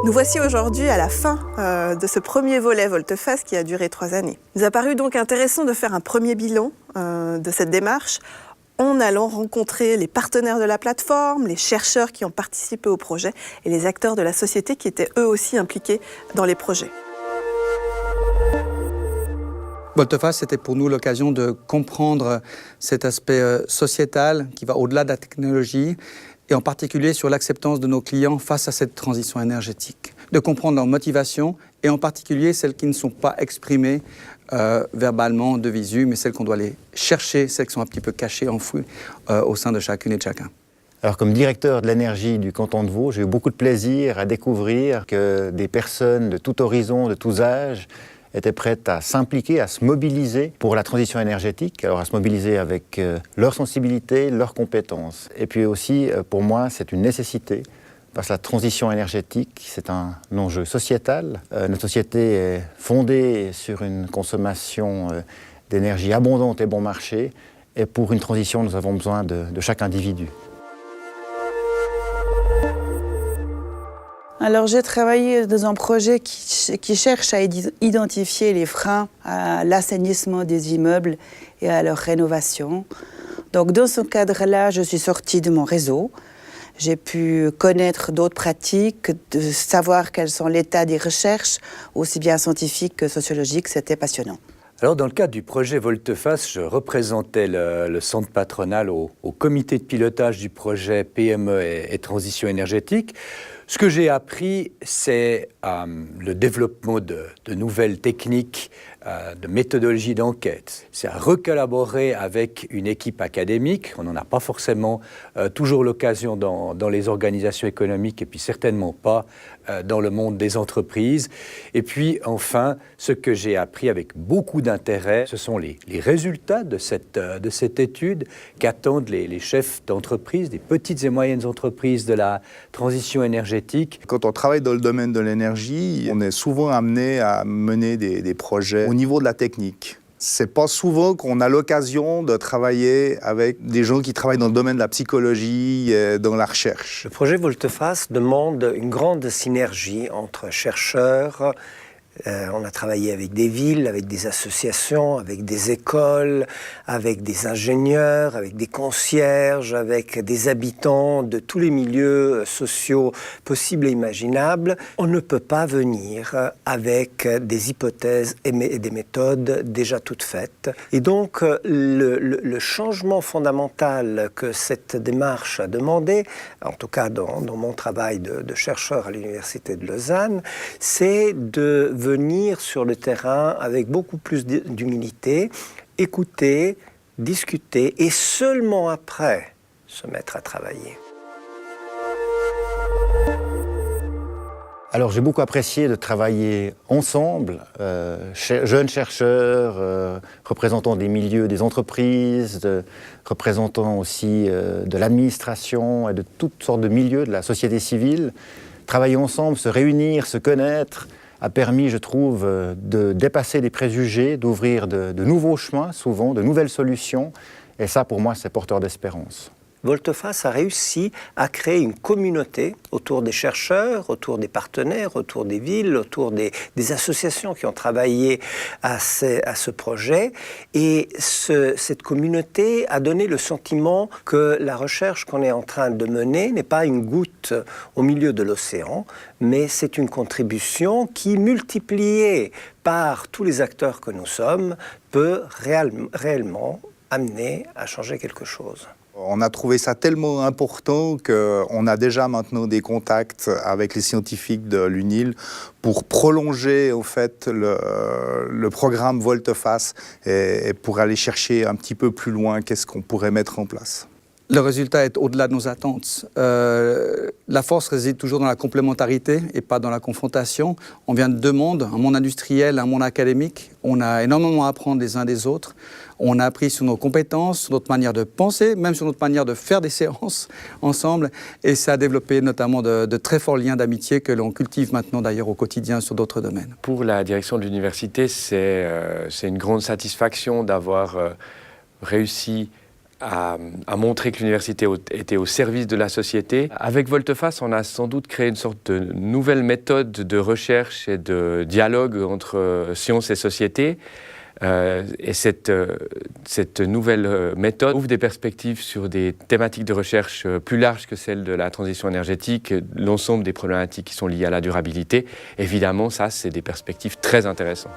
Nous voici aujourd'hui à la fin de ce premier volet Volte-Face qui a duré 3 années. Il nous a paru donc intéressant de faire un premier bilan de cette démarche en allant rencontrer les partenaires de la plateforme, les chercheurs qui ont participé au projet et les acteurs de la société qui étaient eux aussi impliqués dans les projets. Volte-Face, c'était pour nous l'occasion de comprendre cet aspect sociétal qui va au-delà de la technologie et en particulier sur l'acceptance de nos clients face à cette transition énergétique. De comprendre leurs motivations et en particulier celles qui ne sont pas exprimées verbalement de visu, mais celles qu'on doit aller chercher, celles qui sont un petit peu cachées, enfouies au sein de chacune et de chacun. Alors comme directeur de l'énergie du canton de Vaud, j'ai eu beaucoup de plaisir à découvrir que des personnes de tout horizon, de tous âges, étaient prêtes à s'impliquer, à se mobiliser pour la transition énergétique, alors à se mobiliser avec leur sensibilité, leurs compétences. Et puis aussi, pour moi, c'est une nécessité, parce que la transition énergétique, c'est un enjeu sociétal. Notre société est fondée sur une consommation d'énergie abondante et bon marché, et pour une transition, nous avons besoin de chaque individu. Alors j'ai travaillé dans un projet qui cherche à identifier les freins à l'assainissement des immeubles et à leur rénovation. Donc dans ce cadre-là, je suis sortie de mon réseau. J'ai pu connaître d'autres pratiques, de savoir quels sont l'état des recherches, aussi bien scientifiques que sociologiques. C'était passionnant. Alors, dans le cadre du projet Volte-Face, je représentais le centre patronal au comité de pilotage du projet PME et transition énergétique. Ce que j'ai appris, c'est le développement de nouvelles techniques, de méthodologies d'enquête. C'est à recollaborer avec une équipe académique. On n'en a pas forcément toujours l'occasion dans les organisations économiques et puis certainement pas dans le monde des entreprises. Et puis enfin, ce que j'ai appris avec beaucoup d'intérêt, ce sont les résultats de cette étude qu'attendent les chefs d'entreprise, des petites et moyennes entreprises de la transition énergétique. Quand on travaille dans le domaine de l'énergie, on est souvent amené à mener des projets au niveau de la technique. C'est pas souvent qu'on a l'occasion de travailler avec des gens qui travaillent dans le domaine de la psychologie, dans la recherche. Le projet Volte-Face demande une grande synergie entre chercheurs. On a travaillé avec des villes, avec des associations, avec des écoles, avec des ingénieurs, avec des concierges, avec des habitants de tous les milieux sociaux possibles et imaginables. On ne peut pas venir avec des hypothèses et des méthodes déjà toutes faites. Et donc, le changement fondamental que cette démarche a demandé, en tout cas dans mon travail de chercheur à l'Université de Lausanne, c'est de venir sur le terrain avec beaucoup plus d'humilité, écouter, discuter et seulement après se mettre à travailler. Alors j'ai beaucoup apprécié de travailler ensemble, jeunes chercheurs, représentants des milieux des entreprises, représentants aussi de l'administration et de toutes sortes de milieux de la société civile. Travailler ensemble, se réunir, se connaître, a permis, je trouve, de dépasser des préjugés, d'ouvrir de nouveaux chemins, souvent, de nouvelles solutions. Et ça, pour moi, c'est porteur d'espérance. Volte-Face a réussi à créer une communauté autour des chercheurs, autour des partenaires, autour des villes, autour des associations qui ont travaillé à ce projet. Et cette communauté a donné le sentiment que la recherche qu'on est en train de mener n'est pas une goutte au milieu de l'océan, mais c'est une contribution qui, multipliée par tous les acteurs que nous sommes, peut réellement amener à changer quelque chose. On a trouvé ça tellement important qu'on a déjà maintenant des contacts avec les scientifiques de l'UNIL pour prolonger au fait le programme Volte-Face et pour aller chercher un petit peu plus loin qu'est-ce qu'on pourrait mettre en place. Le résultat est au-delà de nos attentes. La force réside toujours dans la complémentarité et pas dans la confrontation. On vient de deux mondes, un monde industriel, un monde académique. On a énormément à apprendre les uns des autres. On a appris sur nos compétences, sur notre manière de penser, même sur notre manière de faire des séances ensemble. Et ça a développé notamment de très forts liens d'amitié que l'on cultive maintenant d'ailleurs au quotidien sur d'autres domaines. Pour la direction de l'université, c'est une grande satisfaction d'avoir réussi à montrer que l'université était au service de la société. Avec Volte-Face, on a sans doute créé une sorte de nouvelle méthode de recherche et de dialogue entre sciences et société. Et cette nouvelle méthode ouvre des perspectives sur des thématiques de recherche plus larges que celles de la transition énergétique, l'ensemble des problématiques qui sont liées à la durabilité. Évidemment, ça, c'est des perspectives très intéressantes.